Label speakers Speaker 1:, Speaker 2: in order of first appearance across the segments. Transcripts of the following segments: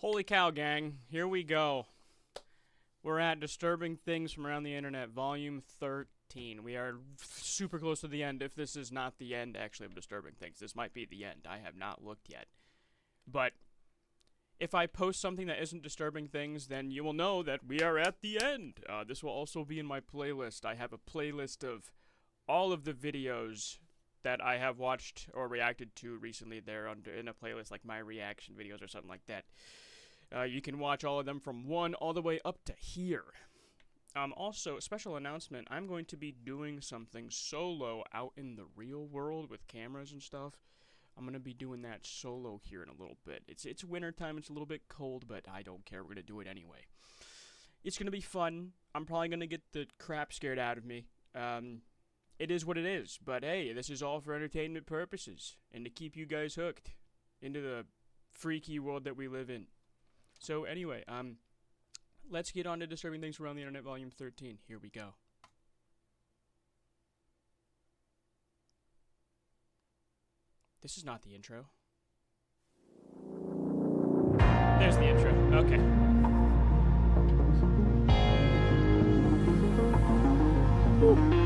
Speaker 1: Holy cow, gang. Here we go. We're at Disturbing Things from Around the Internet, Volume 13. We are super close to the end, if this is not the end, actually, of Disturbing Things. This might be the end. I have not looked yet. But if I post something that isn't Disturbing Things, then you will know that we are at the end. This will also be in my playlist. I have a playlist of all of the videos that I have watched or reacted to recently. They're in a playlist like my reaction videos or something like that. You can watch all of them from 1 all the way up to here. Also, special announcement, I'm going to be doing something solo out in the real world with cameras and stuff. I'm going to be doing that solo here in a little bit. It's winter time, it's a little bit cold, but I don't care, we're going to do it anyway. It's going to be fun. I'm probably going to get the crap scared out of me. It is what it is, but hey, this is all for entertainment purposes, and to keep you guys hooked into the freaky world that we live in. So anyway, let's get on to Disturbing Things Around the Internet, Volume 13. Here we go. This is not the intro. There's the intro. Okay. Woo.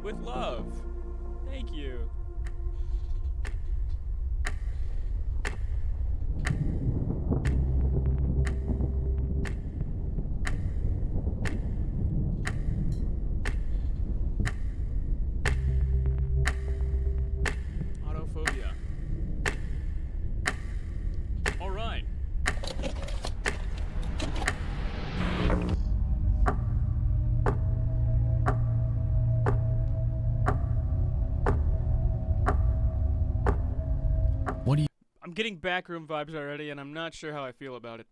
Speaker 1: With love. Thank you. Autophobia. All right. I'm getting backroom vibes already, and I'm not sure how I feel about it.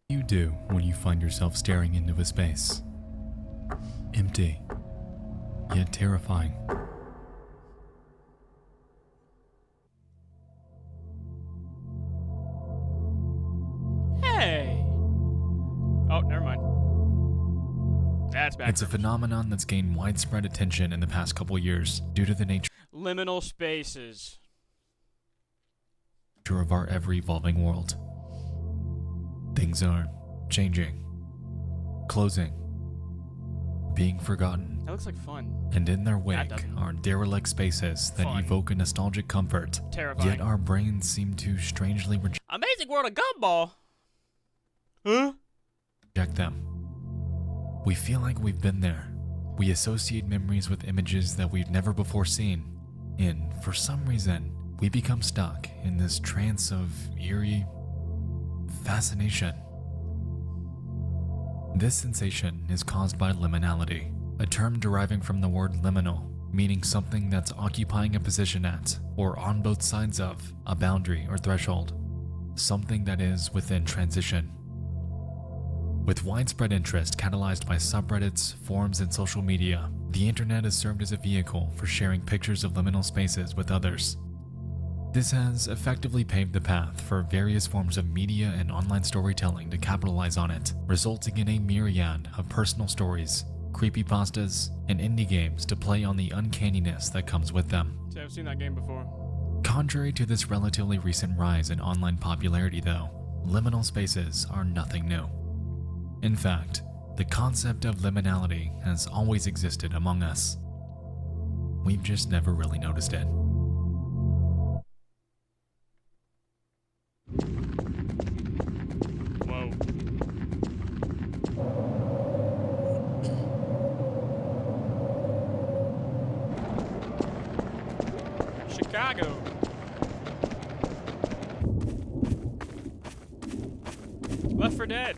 Speaker 2: You do when you find yourself staring into a space. Empty, yet terrifying.
Speaker 1: Hey! Oh, never mind. That's bad.
Speaker 2: It's a phenomenon that's gained widespread attention in the past couple years due to the nature
Speaker 1: Liminal spaces.
Speaker 2: of our ever-evolving world. Things are changing, closing, being forgotten.
Speaker 1: That looks like fun.
Speaker 2: And in their wake are derelict spaces that evoke a nostalgic comfort.
Speaker 1: Terrifying.
Speaker 2: Yet our brains seem to strangely
Speaker 1: Amazing World of Gumball! Huh?
Speaker 2: reject them. We feel like we've been there. We associate memories with images that we've never before seen. And for some reason, we become stuck in this trance of eerie fascination. This sensation is caused by liminality, a term deriving from the word liminal, meaning something that's occupying a position at, or on both sides of, a boundary or threshold. Something that is within transition. With widespread interest catalyzed by subreddits, forums, and social media, the internet has served as a vehicle for sharing pictures of liminal spaces with others. This has effectively paved the path for various forms of media and online storytelling to capitalize on it, resulting in a myriad of personal stories, creepypastas, and indie games to play on the uncanniness that comes with them.
Speaker 1: See, I've seen that game before.
Speaker 2: Contrary to this relatively recent rise in online popularity though, liminal spaces are nothing new. In fact, the concept of liminality has always existed among us. We've just never really noticed it.
Speaker 1: Whoa. Chicago. Left 4 Dead.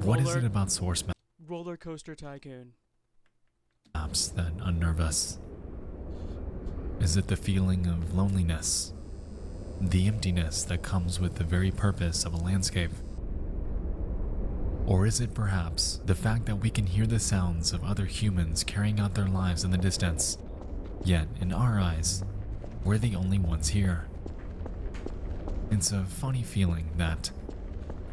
Speaker 2: What is it about source
Speaker 1: Roller Coaster Tycoon.
Speaker 2: maps that unnerve us? Is it the feeling of loneliness? The emptiness that comes with the very purpose of a landscape? Or is it perhaps the fact that we can hear the sounds of other humans carrying out their lives in the distance, yet in our eyes, we're the only ones here? It's a funny feeling, that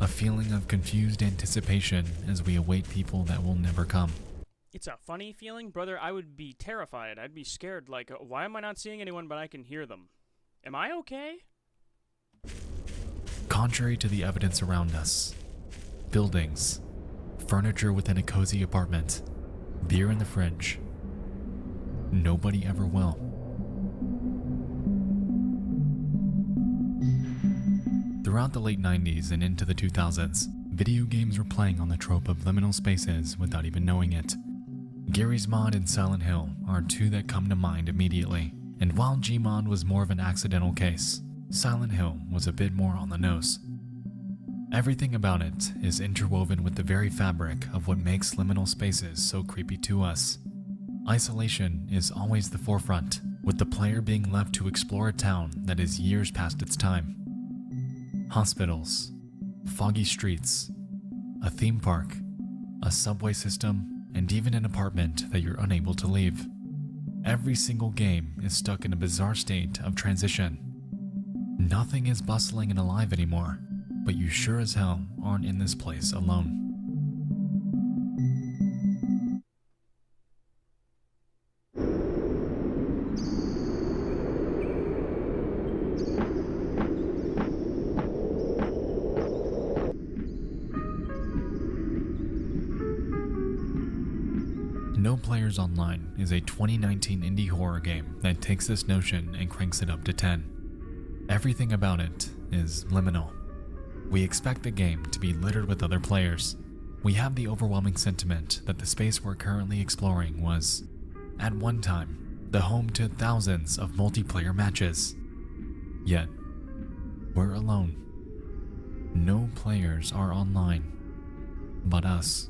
Speaker 2: a feeling of confused anticipation as we await people that will never come.
Speaker 1: It's a funny feeling, brother. I would be terrified. I'd be scared. Like, why am I not seeing anyone but I can hear them? Am I okay?
Speaker 2: Contrary to the evidence around us, buildings, furniture within a cozy apartment, beer in the fridge, nobody ever will. Throughout the late 90s and into the 2000s, video games were playing on the trope of liminal spaces without even knowing it. Garry's Mod and Silent Hill are two that come to mind immediately, and while Gmod was more of an accidental case, Silent Hill was a bit more on the nose. Everything about it is interwoven with the very fabric of what makes liminal spaces so creepy to us. Isolation is always the forefront, with the player being left to explore a town that is years past its time. Hospitals, foggy streets, a theme park, a subway system, and even an apartment that you're unable to leave. Every single game is stuck in a bizarre state of transition. Nothing is bustling and alive anymore, but you sure as hell aren't in this place alone. No Players Online is a 2019 indie horror game that takes this notion and cranks it up to 10. Everything about it is liminal. We expect the game to be littered with other players. We have the overwhelming sentiment that the space we're currently exploring was, at one time, the home to thousands of multiplayer matches. Yet, we're alone. No players are online, but us.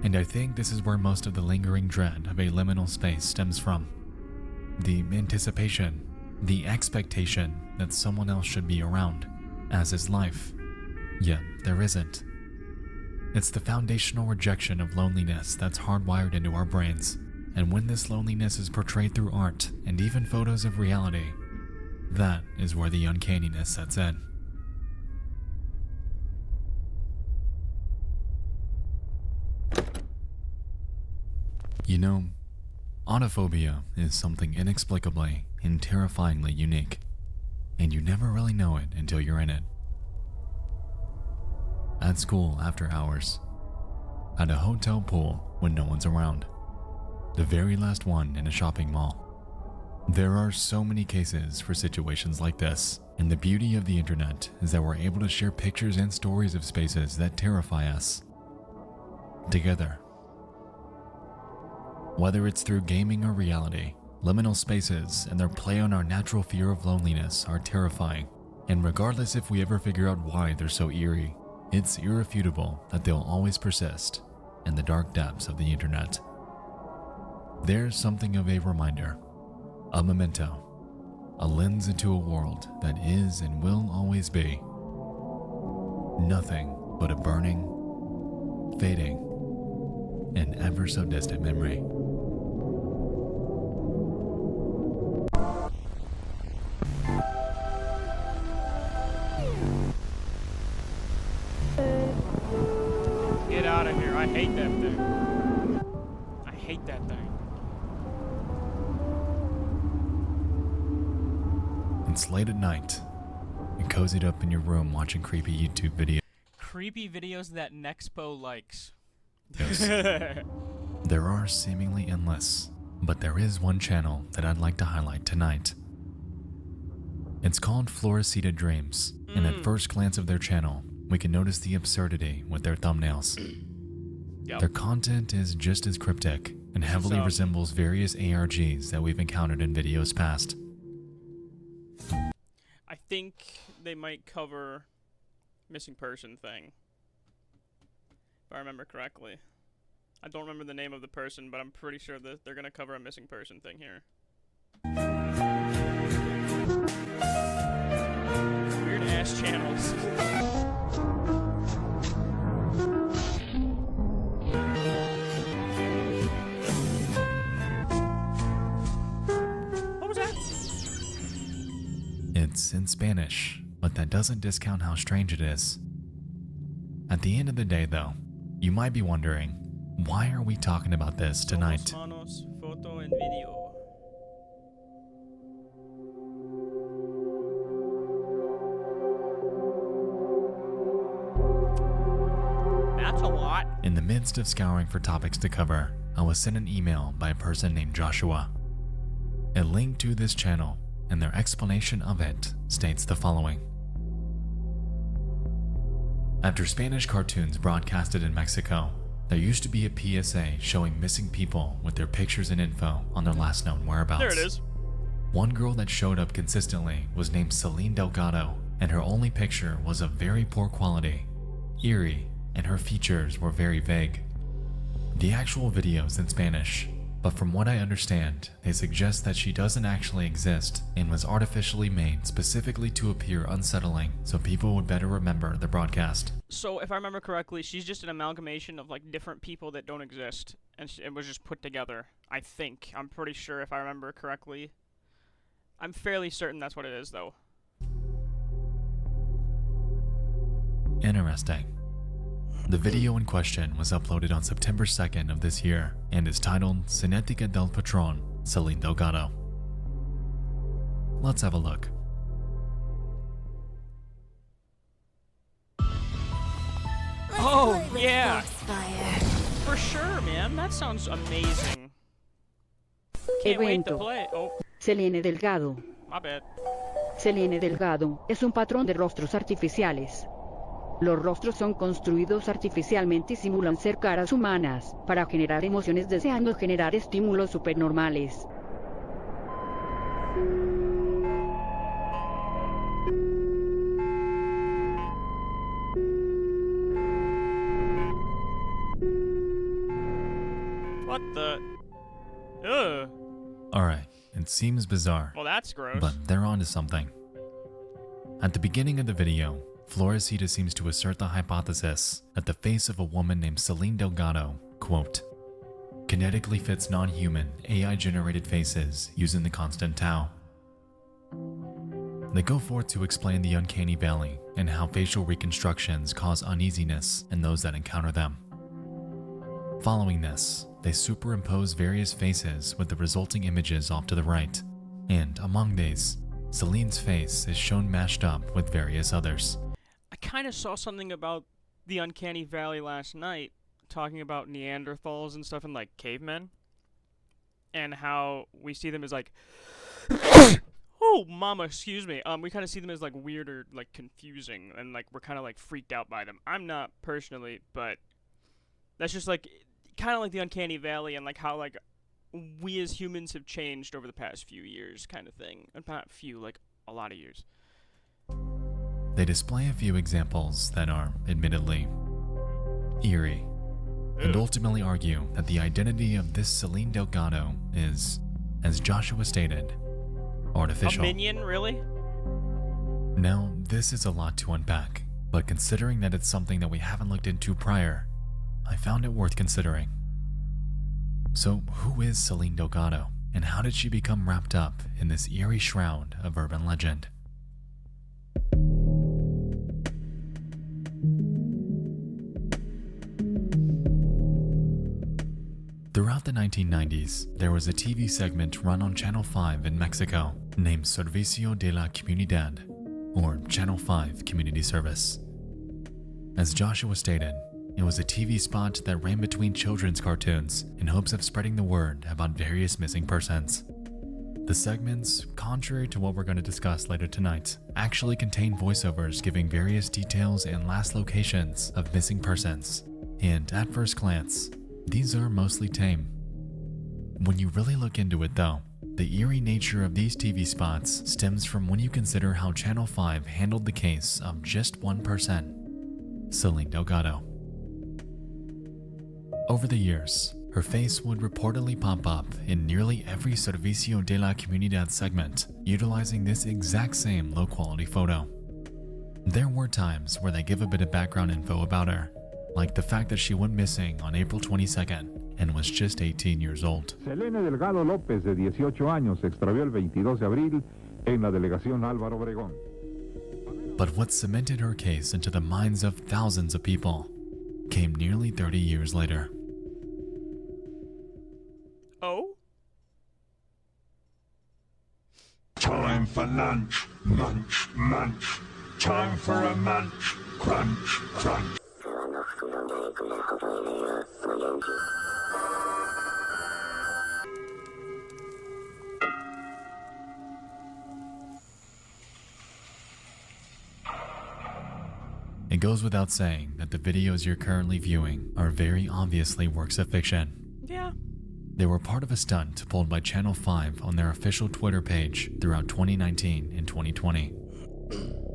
Speaker 2: And I think this is where most of the lingering dread of a liminal space stems from. The anticipation, the expectation that someone else should be around, as is life. Yet there isn't. It's the foundational rejection of loneliness that's hardwired into our brains, and when this loneliness is portrayed through art and even photos of reality, that is where the uncanniness sets in. You know, autophobia is something inexplicably and terrifyingly unique, and you never really know it until you're in it. At school after hours, at a hotel pool when no one's around, the very last one in a shopping mall. There are so many cases for situations like this, and the beauty of the internet is that we're able to share pictures and stories of spaces that terrify us together. Whether it's through gaming or reality, liminal spaces and their play on our natural fear of loneliness are terrifying, and regardless if we ever figure out why they're so eerie, it's irrefutable that they'll always persist in the dark depths of the internet. There's something of a reminder, a memento, a lens into a world that is and will always be nothing but a burning, fading, and ever so distant memory.
Speaker 1: Get out of here. I hate that thing. I hate that thing.
Speaker 2: It's late at night. You're cozied up in your room watching creepy YouTube videos.
Speaker 1: Creepy videos that Nexpo likes.
Speaker 2: There are seemingly endless, but there is one channel that I'd like to highlight tonight. It's called Florescita Dreams, and at first glance of their channel, we can notice the absurdity with their thumbnails.
Speaker 1: Yep.
Speaker 2: Their content is just as cryptic and heavily resembles various ARGs that we've encountered in videos past.
Speaker 1: I think they might cover missing person thing, if I remember correctly. I don't remember the name of the person, but I'm pretty sure that they're gonna cover a missing person thing here. Weird ass channels. What was that?
Speaker 2: It's in Spanish, but that doesn't discount how strange it is. At the end of the day, though, you might be wondering, why are we talking about this tonight?
Speaker 1: Manos, photo and video. That's a lot.
Speaker 2: In the midst of scouring for topics to cover, I was sent an email by a person named Joshua. A link to this channel and their explanation of it states the following. After Spanish cartoons broadcasted in Mexico, there used to be a PSA showing missing people with their pictures and info on their last known whereabouts.
Speaker 1: There it is.
Speaker 2: One girl that showed up consistently was named Celine Delgado, and her only picture was of very poor quality, eerie, and her features were very vague. The actual video's in Spanish, but from what I understand, they suggest that she doesn't actually exist and was artificially made specifically to appear unsettling so people would better remember the broadcast.
Speaker 1: So, if I remember correctly, she's just an amalgamation of like different people that don't exist, and it was just put together. I think. I'm pretty sure if I remember correctly. I'm fairly certain that's what it is, though.
Speaker 2: Interesting. The video in question was uploaded on September 2nd of this year and is titled Cinética del Patrón, Celine Delgado. Let's have a look.
Speaker 1: Oh, yeah! For sure, man. That sounds amazing. Can't wait to
Speaker 3: Evento.
Speaker 1: play. Oh,
Speaker 3: Celine Delgado.
Speaker 1: my bad.
Speaker 3: Celine Delgado es un patrón de rostros artificiales. Los rostros son construidos artificialmente y simulan ser caras humanas, para generar emociones deseando generar estímulos supernormales.
Speaker 1: What the? Ugh.
Speaker 2: Alright, it seems bizarre,
Speaker 1: Well, that's gross.
Speaker 2: but they're onto something. At the beginning of the video, Floresita seems to assert the hypothesis that the face of a woman named Celine Delgado, quote, kinetically fits non-human, AI-generated faces using the constant tau. They go forth to explain the uncanny valley and how facial reconstructions cause uneasiness in those that encounter them. Following this, they superimpose various faces with the resulting images off to the right, and among these, Celine's face is shown mashed up with various others.
Speaker 1: I kind of saw something about the Uncanny Valley last night, talking about Neanderthals and stuff and like cavemen, and how we see them as like, oh, mama, excuse me. We kind of see them as like weird or like confusing, and like we're kind of like freaked out by them. I'm not personally, but that's just like kind of like the Uncanny Valley and like how like we as humans have changed over the past few years, kind of thing. And not few, like a lot of years.
Speaker 2: They display a few examples that are, admittedly, eerie, and ultimately argue that the identity of this Celine Delgado is, as Joshua stated, artificial.
Speaker 1: A minion, really?
Speaker 2: Now, this is a lot to unpack, but considering that it's something that we haven't looked into prior, I found it worth considering. So, who is Celine Delgado, and how did she become wrapped up in this eerie shroud of urban legend? Throughout the 1990s, there was a TV segment run on Channel 5 in Mexico named Servicio de la Comunidad, or Channel 5 Community Service. As Joshua stated, it was a TV spot that ran between children's cartoons in hopes of spreading the word about various missing persons. The segments, contrary to what we're going to discuss later tonight, actually contain voiceovers giving various details and last locations of missing persons, and at first glance, these are mostly tame. When you really look into it though, the eerie nature of these TV spots stems from when you consider how Channel 5 handled the case of just one person, Celine Delgado. Over the years, her face would reportedly pop up in nearly every Servicio de la Comunidad segment, utilizing this exact same low-quality photo. There were times where they give a bit of background info about her, like the fact that she went missing on April 22nd and was just 18 years old.
Speaker 4: Selene Delgado López, de 18 años, se extravió el 22 de abril en la delegación Álvaro Obregón.
Speaker 2: But what cemented her case into the minds of thousands of people came nearly 30 years later.
Speaker 1: Oh?
Speaker 4: Time for lunch, munch, munch. Time for a munch, crunch, crunch.
Speaker 2: It goes without saying that the videos you're currently viewing are very obviously works of fiction.
Speaker 1: Yeah.
Speaker 2: They were part of a stunt pulled by Channel 5 on their official Twitter page throughout 2019 and 2020.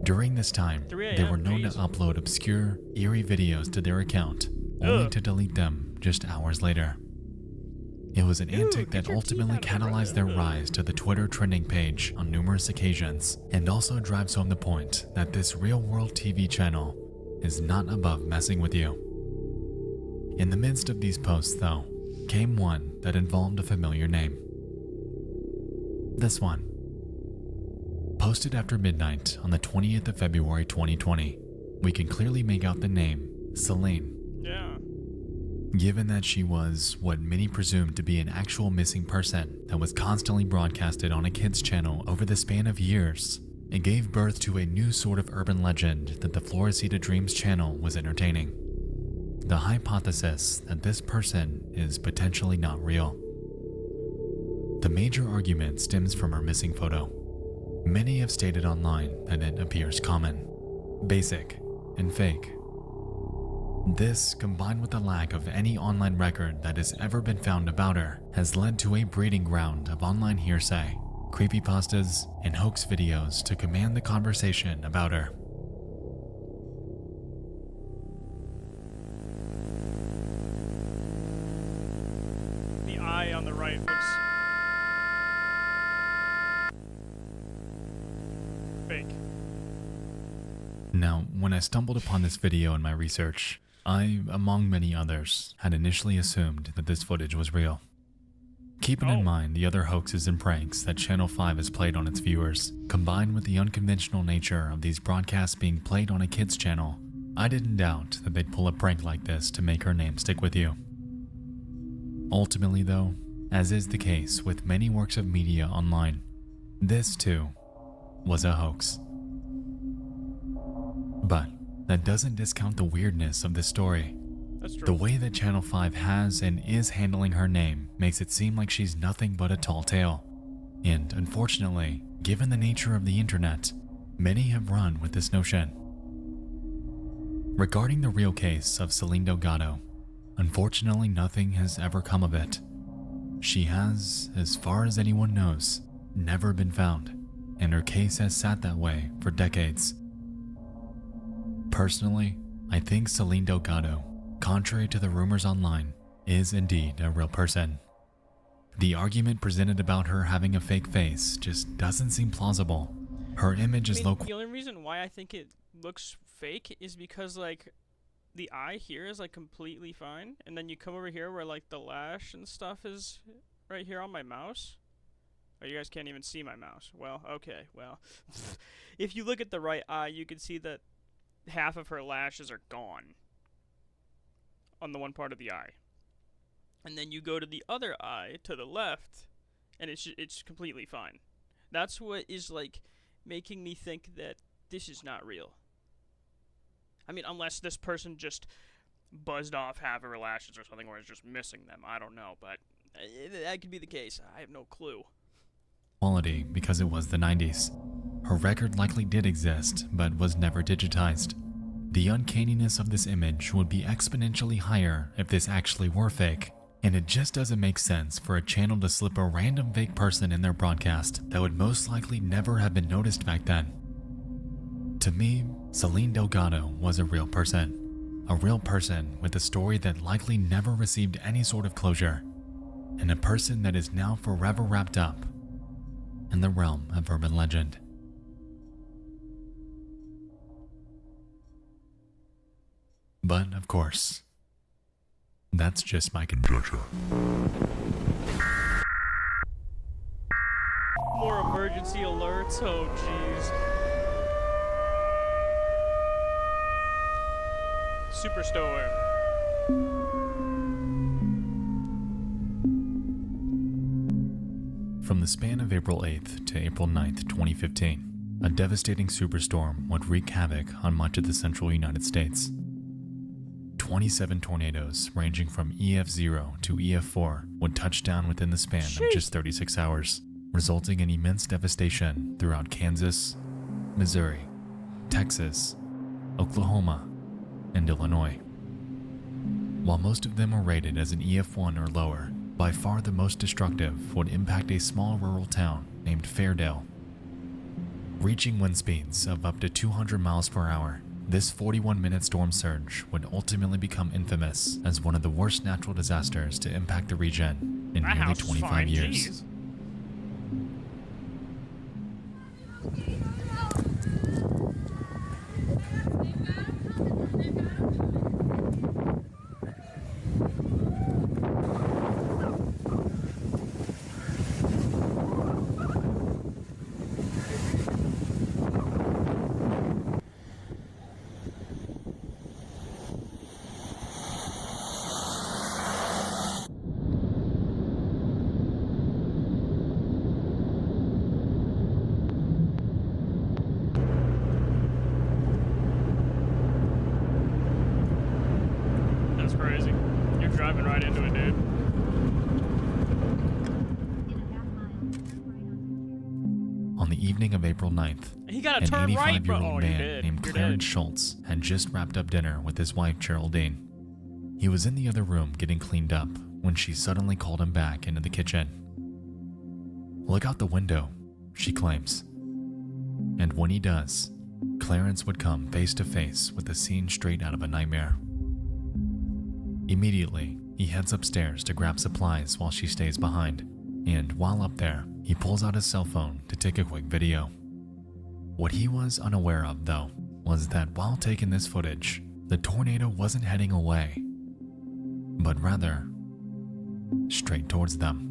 Speaker 2: During this time, they were known to upload obscure, eerie videos to their account, only to delete them just hours later. It was an antic that ultimately catalyzed their rise to the Twitter trending page on numerous occasions, and also drives home the point that this real-world TV channel is not above messing with you. In the midst of these posts, though, came one that involved a familiar name. This one. Posted after midnight on the 20th of February 2020, we can clearly make out the name Celine.
Speaker 1: Yeah.
Speaker 2: Given that she was what many presumed to be an actual missing person that was constantly broadcasted on a kids channel over the span of years, it gave birth to a new sort of urban legend that the Floresita Dreams channel was entertaining. The hypothesis that this person is potentially not real. The major argument stems from her missing photo. Many have stated online that it appears common, basic, and fake. This, combined with the lack of any online record that has ever been found about her, has led to a breeding ground of online hearsay, creepypastas, and hoax videos to command the conversation about her.
Speaker 1: The eye on the right looks fake.
Speaker 2: Now, when I stumbled upon this video in my research, I, among many others, had initially assumed that this footage was real. Keeping in mind the other hoaxes and pranks that Channel 5 has played on its viewers, combined with the unconventional nature of these broadcasts being played on a kids channel, I didn't doubt that they'd pull a prank like this to make her name stick with you. Ultimately though, as is the case with many works of media online, this too was a hoax. But that doesn't discount the weirdness of this story.
Speaker 1: That's true.
Speaker 2: The way that Channel 5 has and is handling her name makes it seem like she's nothing but a tall tale. And unfortunately, given the nature of the internet, many have run with this notion. Regarding the real case of Celine Delgado, unfortunately nothing has ever come of it. She has, as far as anyone knows, never been found, and her case has sat that way for decades. Personally, I think Celine Delgado, contrary to the rumors online, is indeed a real person. The argument presented about her having a fake face just doesn't seem plausible. Her image is low.
Speaker 1: The only reason why I think it looks fake is because, like, the eye here is, like, completely fine, and then you come over here where, like, the lash and stuff is right here on my mouse. Oh, you guys can't even see my mouse. Well, okay, well. If you look at the right eye, you can see that half of her lashes are gone on the one part of the eye. And then you go to the other eye, to the left, and it's completely fine. That's what is, like, making me think that this is not real. I mean, unless this person just buzzed off half of her lashes or something, or is just missing them. I don't know, but that could be the case. I have no clue.
Speaker 2: Quality because it was the 90s. Her record likely did exist, but was never digitized. The uncanniness of this image would be exponentially higher if this actually were fake, and it just doesn't make sense for a channel to slip a random fake person in their broadcast that would most likely never have been noticed back then. To me, Celine Delgado was a real person with a story that likely never received any sort of closure, and a person that is now forever wrapped up in the realm of urban legend. But, of course, that's just my conjecture.
Speaker 1: More emergency alerts? Oh, jeez. Superstore.
Speaker 2: From the span of April 8th to April 9th, 2015, a devastating superstorm would wreak havoc on much of the central United States. 27 tornadoes ranging from EF0 to EF4 would touch down within the span of just 36 hours, resulting in immense devastation throughout Kansas, Missouri, Texas, Oklahoma, and Illinois. While most of them are rated as an EF1 or lower, by far the most destructive would impact a small rural town named Fairdale. Reaching wind speeds of up to 200 miles per hour, this 41-minute storm surge would ultimately become infamous as one of the worst natural disasters to impact the region in nearly 25 years.
Speaker 1: Jeez. That's crazy. You're driving right into it, dude.
Speaker 2: On the evening of April 9th,
Speaker 1: He got a
Speaker 2: an
Speaker 1: turn right, bro.
Speaker 2: 85-year-old
Speaker 1: Oh, you're
Speaker 2: man
Speaker 1: dead.
Speaker 2: named
Speaker 1: You're
Speaker 2: Clarence
Speaker 1: dead.
Speaker 2: Schultz had just wrapped up dinner with his wife Geraldine. He was in the other room getting cleaned up when she suddenly called him back into the kitchen. "Look out the window," she claims. And when he does, Clarence would come face to face with a scene straight out of a nightmare. Immediately, he heads upstairs to grab supplies while she stays behind, and while up there, he pulls out his cell phone to take a quick video. What he was unaware of, though, was that while taking this footage, the tornado wasn't heading away, but rather straight towards them.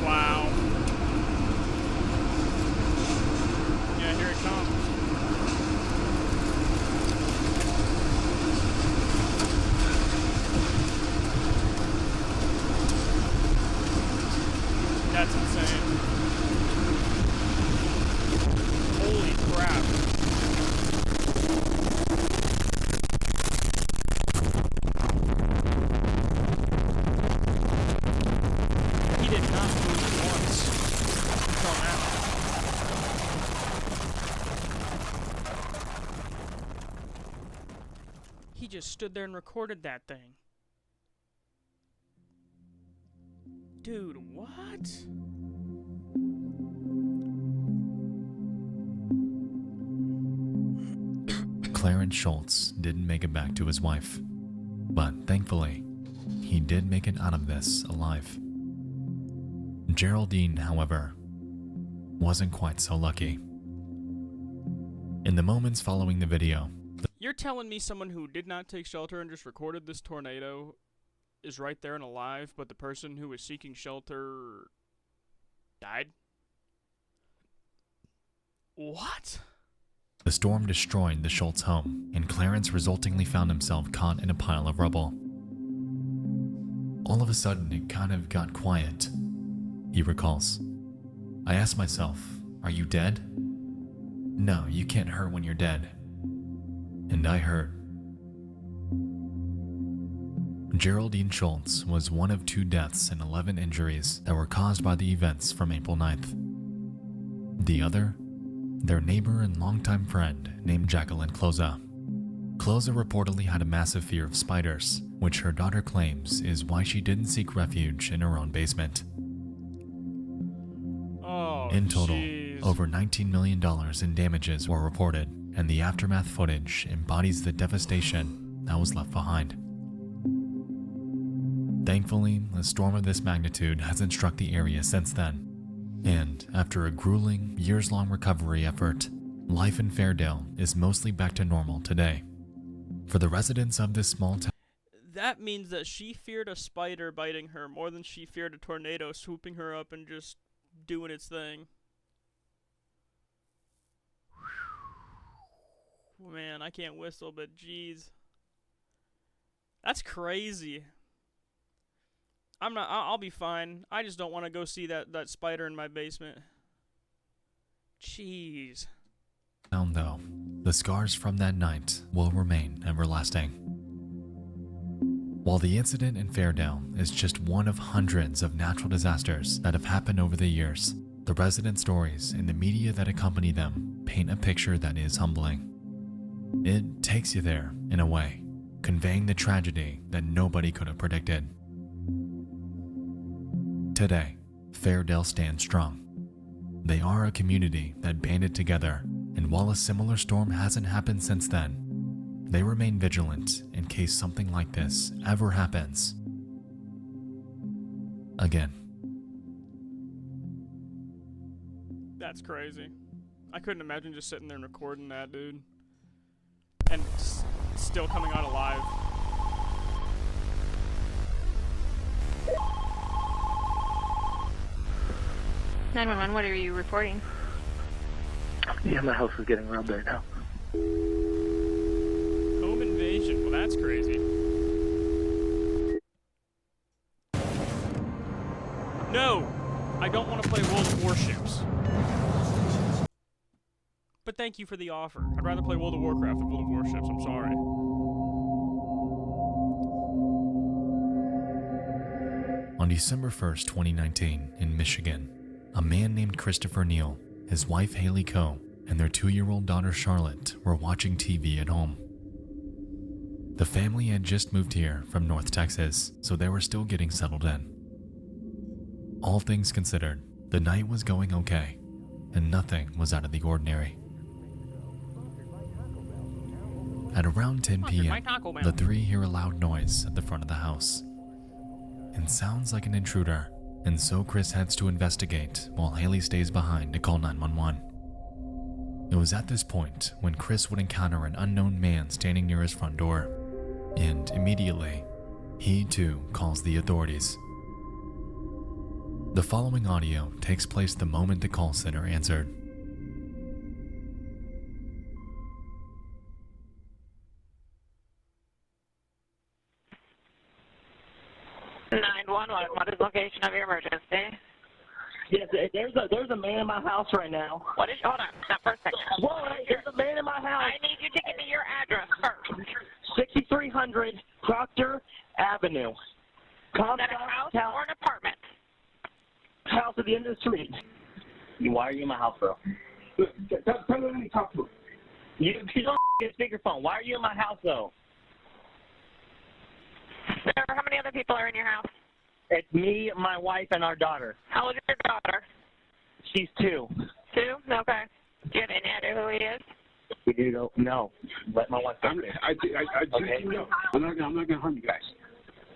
Speaker 1: Wow. Yeah, here it comes. That's insane. Holy crap. He did not move once until now. He just stood there and recorded that thing. Dude, what?
Speaker 2: Clarence Schultz didn't make it back to his wife, but thankfully, he did make it out of this alive. Geraldine, however, wasn't quite so lucky. In the moments following the video,
Speaker 1: You're telling me someone who did not take shelter and just recorded this tornado is right there and alive, but the person who was seeking shelter died? What?
Speaker 2: the storm destroyed the Schultz home, and Clarence resultingly found himself caught in a pile of rubble. All of a sudden, it kind of got quiet, he recalls. I asked myself, are you dead? No, you can't hurt when you're dead. And I hurt. Geraldine Schultz was one of 2 deaths and 11 injuries that were caused by the events from April 9th. The other, their neighbor and longtime friend named Jacqueline Cloza. Cloza reportedly had a massive fear of spiders, which her daughter claims is why she didn't seek refuge in her own basement.
Speaker 1: Oh,
Speaker 2: In total,
Speaker 1: jeez.
Speaker 2: over $19 million in damages were reported, and the aftermath footage embodies the devastation that was left behind. Thankfully, a storm of this magnitude hasn't struck the area since then, and after a grueling, years-long recovery effort, life in Fairdale is mostly back to normal today. For the residents of this small town,
Speaker 1: That means that she feared a spider biting her more than she feared a tornado swooping her up and just doing its thing. Man, I can't whistle, but jeez. That's crazy. I'll be fine. I just don't want to go see that spider in my basement. Jeez.
Speaker 2: though, the scars from that night will remain everlasting. While the incident in Fairdale is just one of hundreds of natural disasters that have happened over the years, the resident stories and the media that accompany them paint a picture that is humbling. It takes you there, in a way, conveying the tragedy that nobody could have predicted. Today, Fairdale stands strong. They are a community that banded together, and while a similar storm hasn't happened since then, they remain vigilant in case something like this ever happens again.
Speaker 1: That's crazy. I couldn't imagine just sitting there and recording that, dude. And still coming out alive.
Speaker 5: (911), what are you reporting?
Speaker 6: Yeah, my house is getting robbed right now.
Speaker 1: Home invasion. Well, that's crazy. No! I don't want to play World of Warships. But thank you for the offer. I'd rather play World of Warcraft than World of Warships. I'm sorry.
Speaker 2: On December 1st, 2019, in Michigan, a man named Christopher Neal, his wife Haley Coe, and their 2-year-old daughter Charlotte were watching TV at home. The family had just moved here from North Texas, so they were still getting settled in. All things considered, the night was going okay, and nothing was out of the ordinary. At around 10 p.m., the three hear a loud noise at the front of the house. It sounds like an intruder, and so Chris heads to investigate while Haley stays behind to call 911. It was at this point when Chris would encounter an unknown man standing near his front door, and immediately, he too calls the authorities. The following audio takes place the moment the call center answered.
Speaker 5: What is the location of your emergency?
Speaker 6: Yes, there's a man in my house right now.
Speaker 5: What is, hold on, stop for a second.
Speaker 6: Whoa, there's a man in my house.
Speaker 5: I need you to give me your address first.
Speaker 6: 6300 Proctor Avenue.
Speaker 5: Is that a house or an apartment?
Speaker 6: House at the end of the street. Why are you in my house, bro? Tell me when you talk to him. You don't get speakerphone. Why are you in my house, though?
Speaker 5: Sir, how many other people are in your house?
Speaker 6: It's me, my wife, and our daughter.
Speaker 5: How old is your daughter?
Speaker 6: She's 2.
Speaker 5: 2? Okay. Do you have any idea who he is?
Speaker 6: We do no. Let my wife talk.
Speaker 4: Okay. I'm not gonna harm you guys.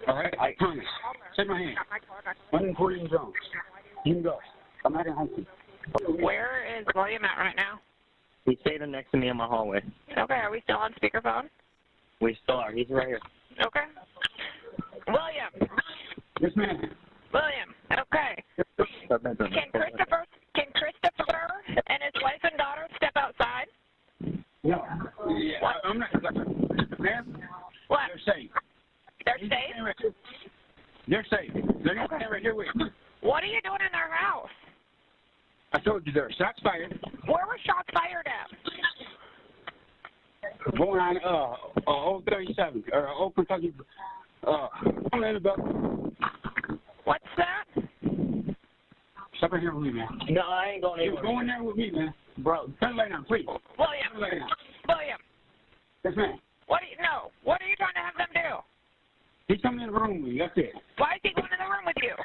Speaker 4: All right, I promise. Shake my hand. 140 Jones. You can go. I'm not gonna harm you.
Speaker 5: Where is William at right now?
Speaker 6: He's standing next to me in my hallway.
Speaker 5: Okay, are we still on speakerphone?
Speaker 6: We still are. He's right here.
Speaker 5: Okay. William!
Speaker 4: Yes, ma'am.
Speaker 5: William, okay. Can Christopher and his wife and daughter step outside?
Speaker 4: No. Yeah,
Speaker 5: What?
Speaker 4: I'm not. Ma'am,
Speaker 5: What?
Speaker 4: they're safe.
Speaker 5: They're safe?
Speaker 4: They're safe. They're not right here with me.
Speaker 5: What are you doing in their house?
Speaker 4: I told you there. Shots fired.
Speaker 5: Where were shots fired at?
Speaker 4: Going on Old 37 or Old Kentucky. I'm in about.
Speaker 5: What's that?
Speaker 4: Stop right here with me, man.
Speaker 6: No, I ain't going
Speaker 4: You're
Speaker 6: anywhere.
Speaker 4: going there with me, man.
Speaker 6: Bro,
Speaker 4: Turn right now, please.
Speaker 5: William!
Speaker 4: Turn right now.
Speaker 5: William!
Speaker 4: Yes, ma'am.
Speaker 5: What are you trying to have them do?
Speaker 4: He's coming in the room with me. That's it.
Speaker 5: Why is he going in the room with you?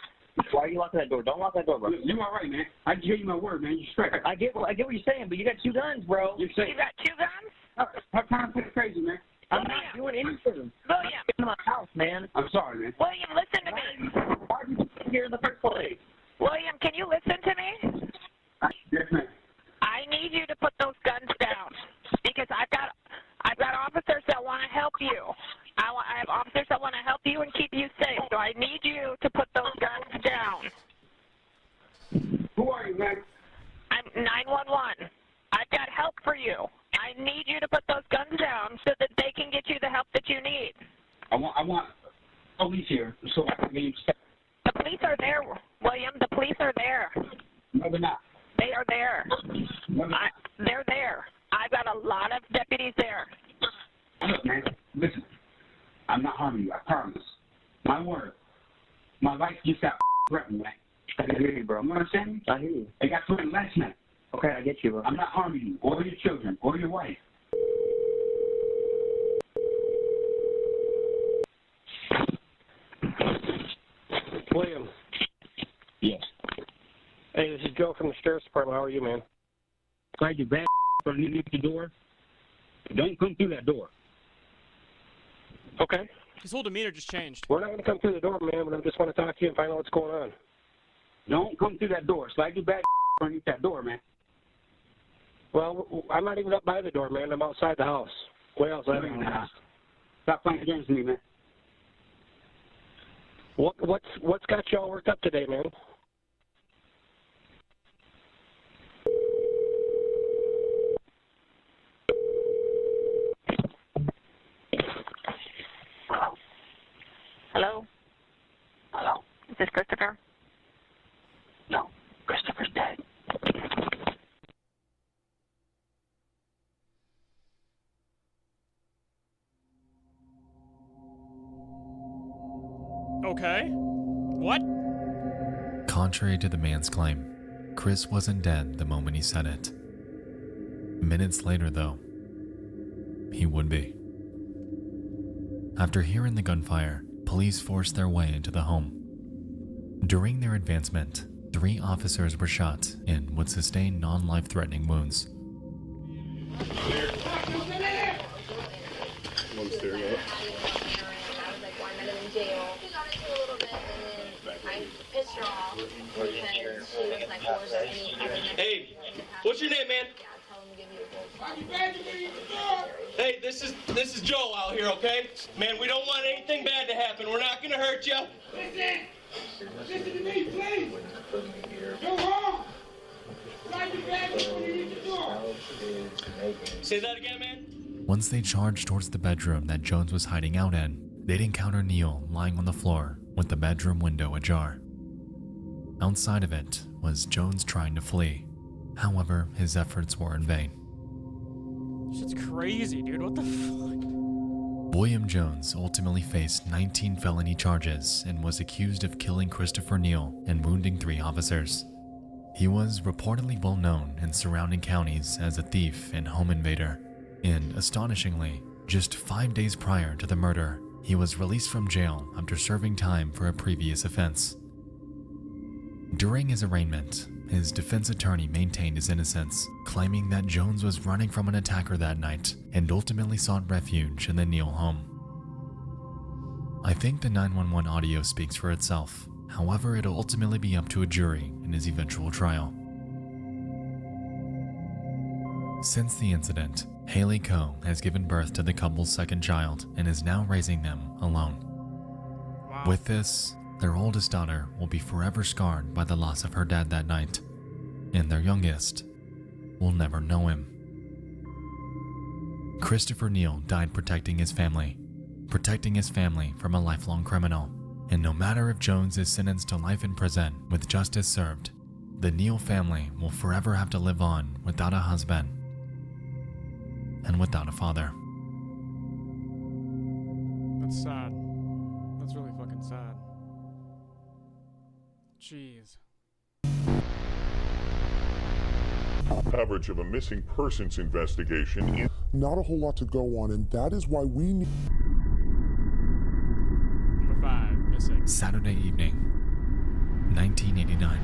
Speaker 6: why are you locking that door? Don't lock that door, bro.
Speaker 4: You all right, man? I just gave you my word, man. You straight.
Speaker 6: I get what you're saying, but you got 2 guns, bro.
Speaker 4: You're safe.
Speaker 5: You got 2 guns?
Speaker 4: How time to play crazy, man?
Speaker 6: I'm not doing anything.
Speaker 5: William!
Speaker 6: Get in my house, man.
Speaker 4: I'm sorry, man.
Speaker 5: William, listen to me.
Speaker 6: Why did you get here in the first place?
Speaker 5: William, can you listen to me?
Speaker 4: Yes, ma'am.
Speaker 5: I need you to put those guns down. there. They're there. I've got a lot of deputies there.
Speaker 4: Look, man, listen. I'm not harming you, I promise. My word. My life just got threatened, man.
Speaker 6: I can hear you, bro.
Speaker 4: You understand me?
Speaker 6: I hear you.
Speaker 4: It got threatened last night.
Speaker 6: Okay, I get you, bro.
Speaker 4: I'm not harming you, or your children, or your wife.
Speaker 7: William.
Speaker 4: Yes.
Speaker 7: Hey, this is Joe from the Sheriff's Department. How are you, man?
Speaker 4: Tried your bad underneath the door. Don't come through that door.
Speaker 7: Okay.
Speaker 1: His whole demeanor just changed.
Speaker 7: We're not going to come through the door, man, but I just want to talk to you and find out what's going on.
Speaker 4: Don't come through that door. Slide your bad underneath that door, man.
Speaker 7: Well, I'm not even up by the door, man. I'm outside the house. Way outside the house.
Speaker 4: Stop playing games with me, man.
Speaker 7: What's got you all worked up today, man?
Speaker 5: Hello?
Speaker 4: Hello?
Speaker 5: Is this Christopher?
Speaker 4: No. Christopher's dead.
Speaker 1: Okay. What?
Speaker 2: Contrary to the man's claim, Chris wasn't dead the moment he said it. Minutes later, though, he would be. After hearing the gunfire, police forced their way into the home. During their advancement, 3 officers were shot and would sustain non-life-threatening wounds.
Speaker 8: Hey, what's your name, man? Hey, this is Joe out here, okay? Man, we don't want anything bad to happen. We're not gonna hurt you.
Speaker 9: Listen to me, please. Go home. Slide your bag before you reach the door.
Speaker 8: Say that again, man?
Speaker 2: Once they charged towards the bedroom that Jones was hiding out in, they'd encounter Neil lying on the floor with the bedroom window ajar. Outside of it was Jones trying to flee. However, his efforts were in vain.
Speaker 1: Shit's crazy, dude. What the fuck?
Speaker 2: William Jones ultimately faced 19 felony charges and was accused of killing Christopher Neal and wounding 3 officers. He was reportedly well known in surrounding counties as a thief and home invader, and astonishingly, just 5 days prior to the murder, he was released from jail after serving time for a previous offense. During his arraignment, his defense attorney maintained his innocence, claiming that Jones was running from an attacker that night and ultimately sought refuge in the Neal home. I think the 911 audio speaks for itself. However, it'll ultimately be up to a jury in his eventual trial. Since the incident, Haley Coe has given birth to the couple's second child and is now raising them alone.
Speaker 1: Wow.
Speaker 2: With this, their oldest daughter will be forever scarred by the loss of her dad that night, and their youngest will never know him. Christopher Neal died protecting his family from a lifelong criminal, and no matter if Jones is sentenced to life in prison with justice served, the Neal family will forever have to live on without a husband and without a father.
Speaker 1: That's sad. That's really fucking sad. Jeez.
Speaker 10: Coverage of a missing persons investigation is
Speaker 9: Not a whole lot to go on, and that is why we need...
Speaker 1: Number 5, missing.
Speaker 2: Saturday evening, 1989.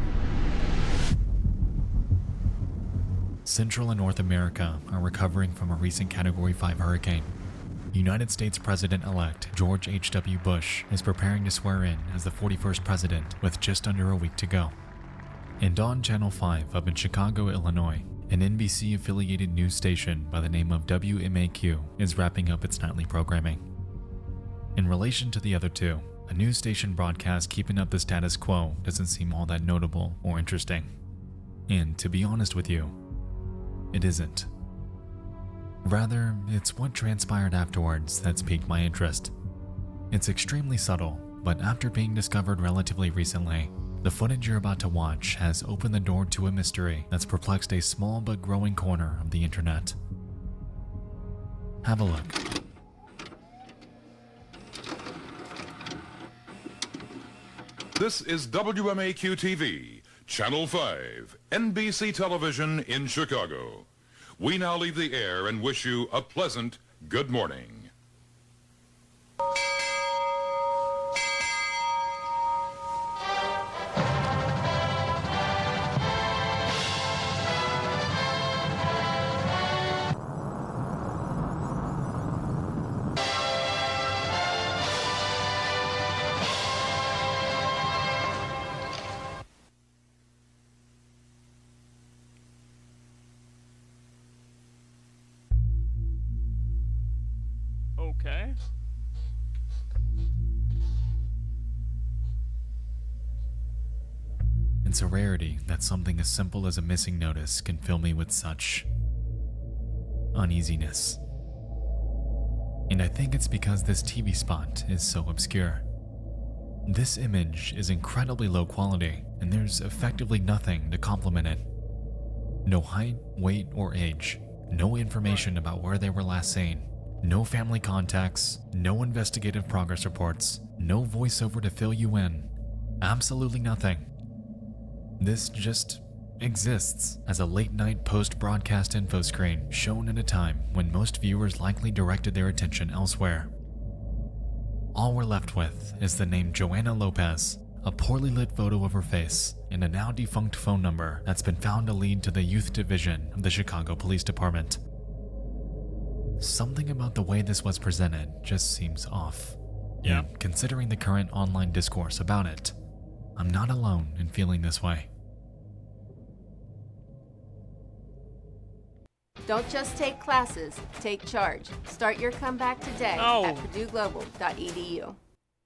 Speaker 2: Central and North America are recovering from a recent Category 5 hurricane. United States President-elect George H.W. Bush is preparing to swear in as the 41st president with just under a week to go. And on Channel 5 up in Chicago, Illinois, an NBC-affiliated news station by the name of WMAQ is wrapping up its nightly programming. In relation to the other two, a news station broadcast keeping up the status quo doesn't seem all that notable or interesting. And to be honest with you, it isn't. Rather, it's what transpired afterwards that's piqued my interest. It's extremely subtle, but after being discovered relatively recently, The footage you're about to watch has opened the door to a mystery that's perplexed a small but growing corner of the internet. Have a look.
Speaker 11: This is WMAQ-TV, Channel 5, NBC Television in Chicago. We now leave the air and wish you a pleasant good morning.
Speaker 1: Okay.
Speaker 2: It's a rarity that something as simple as a missing notice can fill me with such uneasiness. And I think it's because this TV spot is so obscure. This image is incredibly low quality, and there's effectively nothing to complement it. No height, weight, or age. No information about where they were last seen. No family contacts. No investigative progress reports. No voiceover to fill you in. Absolutely nothing. This just exists as a late-night post-broadcast info screen shown at a time when most viewers likely directed their attention elsewhere. All we're left with is the name Joanna Lopez, a poorly lit photo of her face, and a now defunct phone number that's been found to lead to the youth division of the Chicago Police Department. Something about the way this was presented just seems off.
Speaker 1: Yeah.
Speaker 2: And considering the current online discourse about it, I'm not alone in feeling this way.
Speaker 12: Don't just take classes, take charge. Start your comeback today at purdueglobal.edu.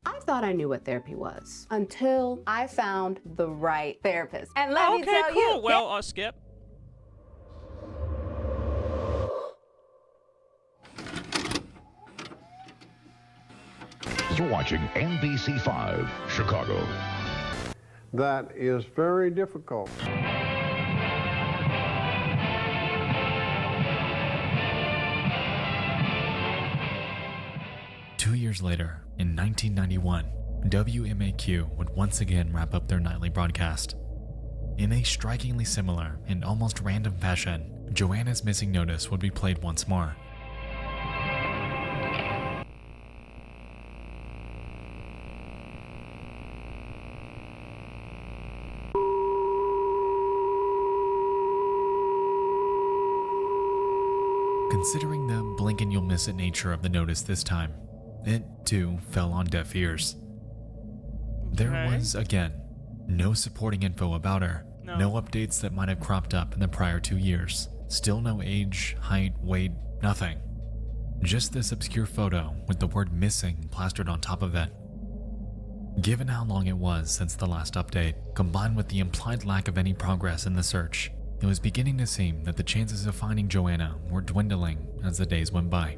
Speaker 13: I thought I knew what therapy was until I found the right therapist. And let me tell you.
Speaker 1: Okay, cool. Well, skip.
Speaker 14: You're watching NBC5, Chicago.
Speaker 15: That is very difficult.
Speaker 2: 2 years later, in 1991, WMAQ would once again wrap up their nightly broadcast. In a strikingly similar and almost random fashion, Joanna's missing notice would be played once more. Considering the blink and you'll miss it nature of the notice this time, it too fell on deaf ears. There was, again, no supporting info about her, no updates that might have cropped up in the prior 2 years, still no age, height, weight, nothing. Just this obscure photo with the word missing plastered on top of it. Given how long it was since the last update, combined with the implied lack of any progress in the search, it was beginning to seem that the chances of finding Joanna were dwindling as the days went by.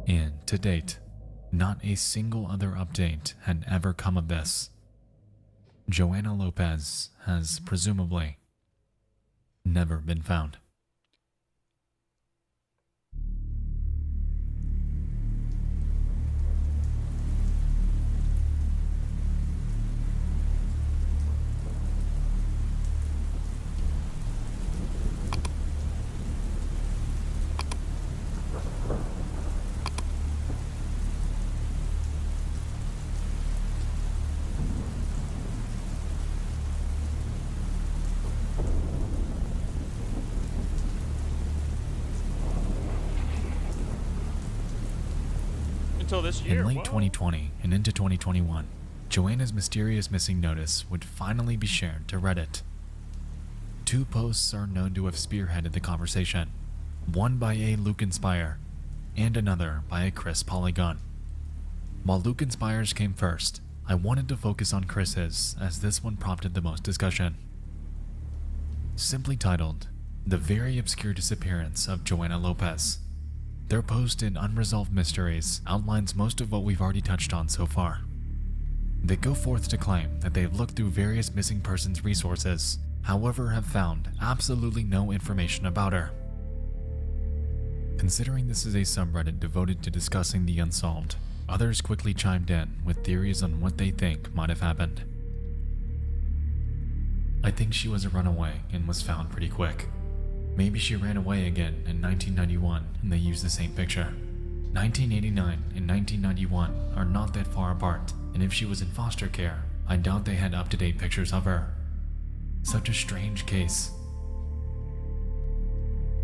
Speaker 2: And to date, not a single other update had ever come of this. Joanna Lopez has presumably never been found.
Speaker 1: Until this year.
Speaker 2: In late 2020 and into 2021, Joanna's mysterious missing notice would finally be shared to Reddit. 2 posts are known to have spearheaded the conversation, one by a Luke Inspire and another by a Chris Polygon. While Luke Inspires came first, I wanted to focus on Chris's as this one prompted the most discussion. Simply titled, The Very Obscure Disappearance of Joanna Lopez. Their post in Unresolved Mysteries outlines most of what we've already touched on so far. They go forth to claim that they have looked through various missing persons resources, however have found absolutely no information about her. Considering this is a subreddit devoted to discussing the unsolved, others quickly chimed in with theories on what they think might have happened. I think she was a runaway and was found pretty quick. Maybe she ran away again in 1991 and they used the same picture. 1989 and 1991 are not that far apart, and if she was in foster care, I doubt they had up-to-date pictures of her. Such a strange case.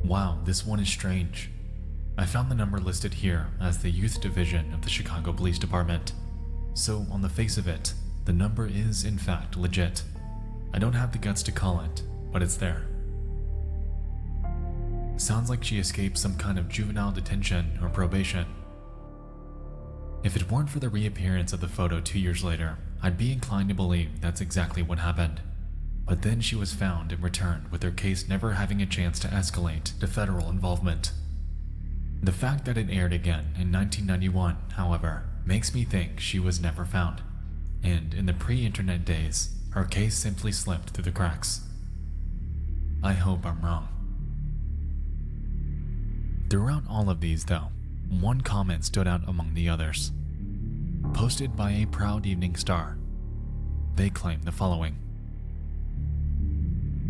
Speaker 2: Wow, this one is strange. I found the number listed here as the Youth Division of the Chicago Police Department. So on the face of it, the number is in fact legit. I don't have the guts to call it, but it's there. Sounds like she escaped some kind of juvenile detention or probation. If it weren't for the reappearance of the photo 2 years later, I'd be inclined to believe that's exactly what happened. But then she was found and returned with her case never having a chance to escalate to federal involvement. The fact that it aired again in 1991, however, makes me think she was never found. And in the pre-internet days, her case simply slipped through the cracks. I hope I'm wrong. Throughout all of these though, one comment stood out among the others. Posted by a proud evening star. They claim the following.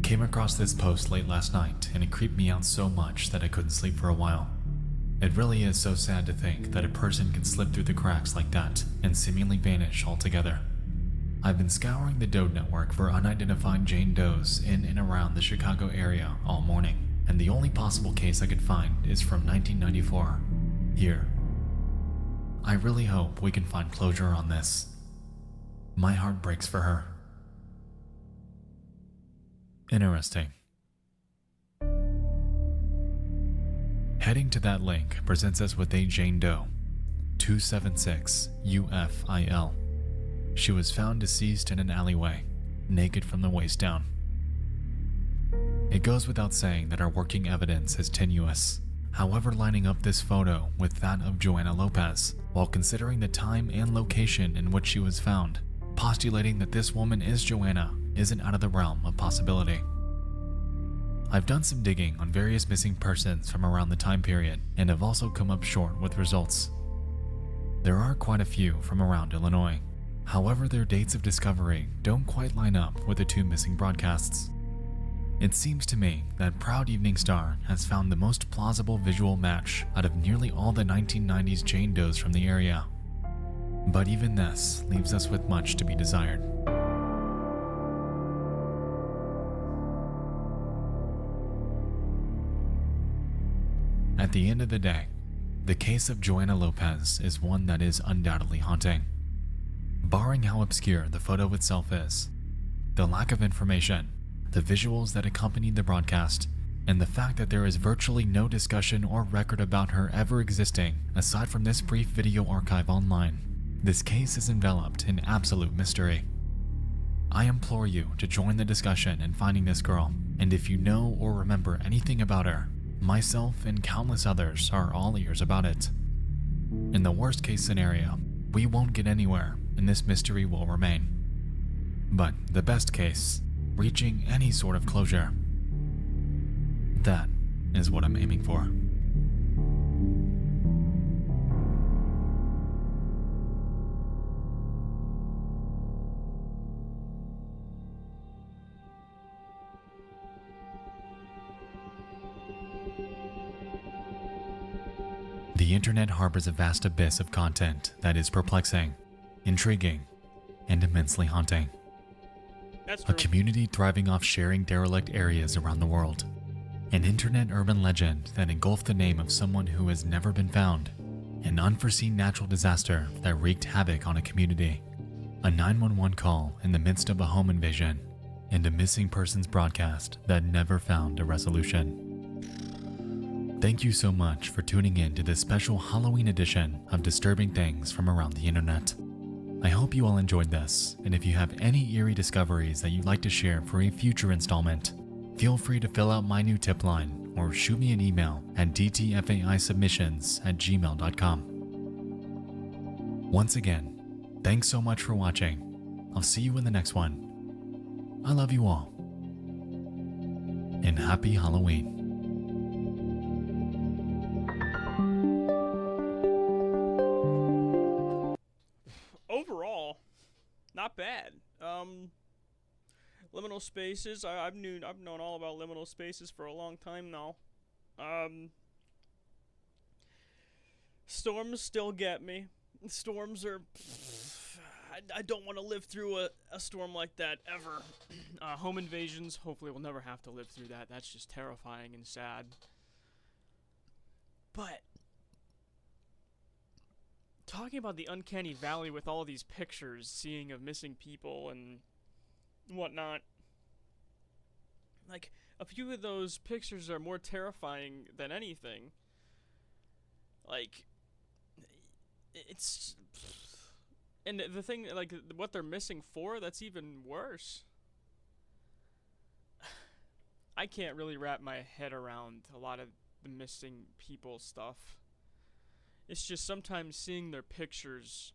Speaker 2: Came across this post late last night and it creeped me out so much that I couldn't sleep for a while. It really is so sad to think that a person can slip through the cracks like that and seemingly vanish altogether. I've been scouring the Doe network for unidentified Jane Does in and around the Chicago area all morning, and the only possible case I could find is from 1994, here. I really hope we can find closure on this. My heart breaks for her. Interesting. Heading to that link presents us with a Jane Doe, 276 UFIL. She was found deceased in an alleyway, naked from the waist down. It goes without saying that our working evidence is tenuous. However, lining up this photo with that of Joanna Lopez, while considering the time and location in which she was found, postulating that this woman is Joanna isn't out of the realm of possibility. I've done some digging on various missing persons from around the time period and have also come up short with results. There are quite a few from around Illinois. However, their dates of discovery don't quite line up with the two missing broadcasts. It seems to me that Proud Evening Star has found the most plausible visual match out of nearly all the 1990s Jane Does from the area. But even this leaves us with much to be desired. At the end of the day, the case of Joanna Lopez is one that is undoubtedly haunting. Barring how obscure the photo itself is, the lack of information, the visuals that accompanied the broadcast, and the fact that there is virtually no discussion or record about her ever existing aside from this brief video archive online, this case is enveloped in absolute mystery. I implore you to join the discussion in finding this girl, and if you know or remember anything about her, myself and countless others are all ears about it. In the worst case scenario, we won't get anywhere and this mystery will remain. But the best case, reaching any sort of closure, that is what I'm aiming for. The internet harbors a vast abyss of content that is perplexing, intriguing, and immensely haunting.
Speaker 1: That's
Speaker 2: a
Speaker 1: true.
Speaker 2: Community thriving off sharing derelict areas around the world. An internet urban legend that engulfed the name of someone who has never been found. An unforeseen natural disaster that wreaked havoc on a community. A 911 call in the midst of a home invasion. And a missing persons broadcast that never found a resolution. Thank you so much for tuning in to this special Halloween edition of Disturbing Things from Around the Internet. I hope you all enjoyed this, and if you have any eerie discoveries that you'd like to share for a future installment, feel free to fill out my new tip line or shoot me an email at dtfaisubmissions@gmail.com. Once again, Thanks so much for watching. I'll see you in the next one. I love you all. And happy Halloween.
Speaker 1: Overall, not bad. Liminal spaces. I've known all about liminal spaces for a long time now. Storms still get me. Storms are. I don't want to live through a storm like that ever. Home invasions. Hopefully, we'll never have to live through that. That's just terrifying and sad. But talking about the uncanny valley with all these pictures, seeing of missing people and whatnot, like, a few of those pictures are more terrifying than anything. Like, it's... And the thing, like, what they're missing for, that's even worse. I can't really wrap my head around a lot of the missing people stuff. It's just sometimes seeing their pictures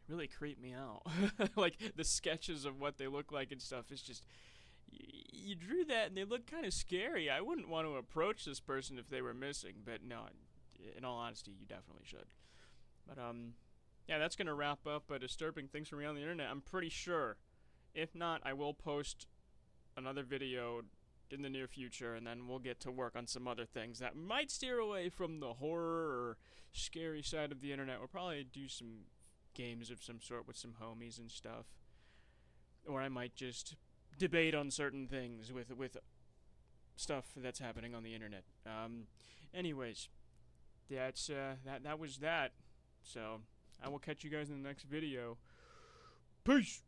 Speaker 1: really creep me out. Like, the sketches of what they look like and stuff is just... You drew that and they look kind of scary. I wouldn't want to approach this person if they were missing, but no, in all honesty, you definitely should. But, yeah, that's going to wrap up disturbing things from around the internet, I'm pretty sure. If not, I will post another video in the near future, and then we'll get to work on some other things that might steer away from the horror or scary side of the internet. We'll probably do some games of some sort with some homies and stuff. Or I might just debate on certain things with stuff that's happening on the internet. Anyways, that's that was that. So I will catch you guys in the next video. Peace.